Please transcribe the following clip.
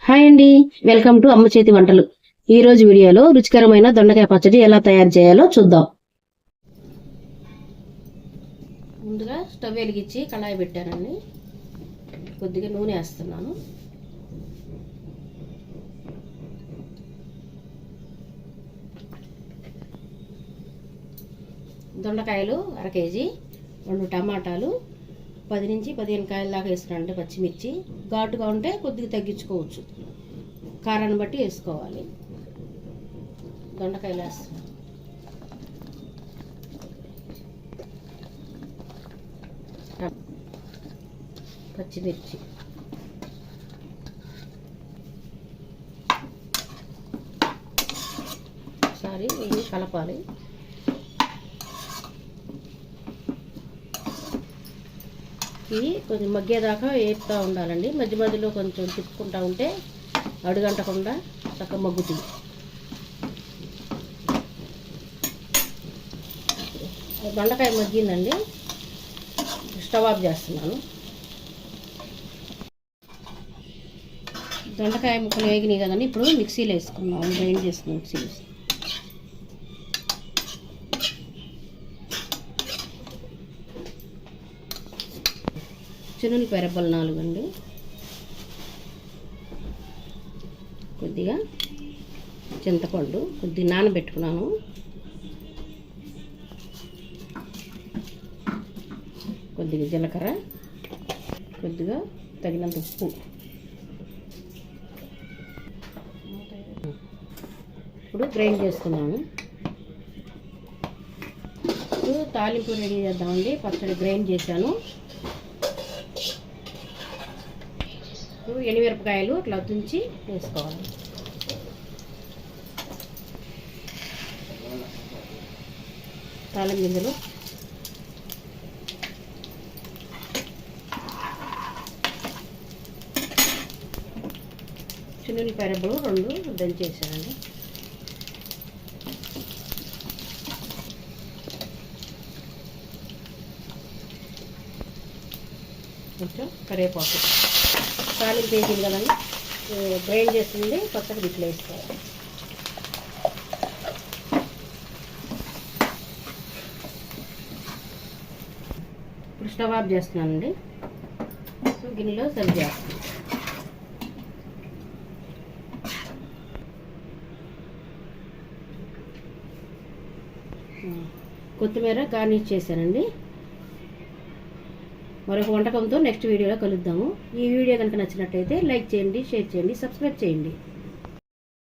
Hi అండి, welcome to అమ్మ చేతి వంటలు. ఈ రోజు వీడియోలో రుచికరమైన దొండకాయ పచ్చడి ఎలా తయారు చేయాలో చూద్దాం. ముందుగా స్టవ్ వెలిగించి కళాయి పెట్టానండి. కొద్దిగా నూనె వేస్తున్నాను. దొండకాయలు 1 కేజీ, 2 టమాటాలు, 10 నుంచి 15 కాయల దాకా వేసుకున్నానండి. పచ్చిమిర్చి ఘాటుగా ఉంటే కొద్దిగా తగ్గించుకోవచ్చు, కారాన్ని బట్టి వేసుకోవాలి. దొండకాయలు వేస్తాను. పచ్చిమిర్చి, ఒకసారి ఇది కలపాలి. ఇవి కొంచెం మగ్గేదాకా వేపుతూ ఉండాలండి. మధ్య మధ్యలో కొంచెం తిప్పుకుంటూ ఉంటే అడుగంటకుండా చక్కగా మగ్గుతుంది. దొండకాయ మగ్గిందండి, స్టవ్ ఆఫ్ చేస్తున్నాను. దొండకాయ ముక్కలు వేగినాయి కదండి, ఇప్పుడు మిక్సీలో వేసుకున్నాము. గ్రైండ్ చేసుకున్నాం మిక్సీలో. చిన్నులపాయ రెబ్బలు 4 అండి. కొద్దిగా చింతపండు కొద్దిగా నానబెట్టుకున్నాను. కొద్దిగా జీలకర్ర, కొద్దిగా తగినంత ఉప్పు. ఇప్పుడు గ్రైండ్ చేసుకున్నాను. ఇప్పుడు తాలింపు రెడీ చేద్దామండి. పచ్చడి గ్రైండ్ చేశాను. ఎండుమిరపకాయలు అట్లా తుంచి వేసుకోవాలి. తాళం గింజలు, చిన్నులపాయ రెబ్బలు 2 దంచేసానండి. కొంచెం కరివేపాకు. తాలింపు వేసింది కదండి, గ్రైండ్ చేసింది పచ్చడి ఇట్లా వేసుకోవాలి. ఇప్పుడు స్టవ్ ఆఫ్ చేస్తున్నానండి. గిన్నెలో సర్వ్ చేస్తాను. కొత్తిమీర గార్నిష్ చేశానండి. మరొక వంటకంతో నెక్స్ట్ వీడియోలో కలుద్దాము. ఈ వీడియో కనుక నచ్చినట్టయితే లైక్ చేయండి, షేర్ చేయండి, సబ్స్క్రైబ్ చేయండి.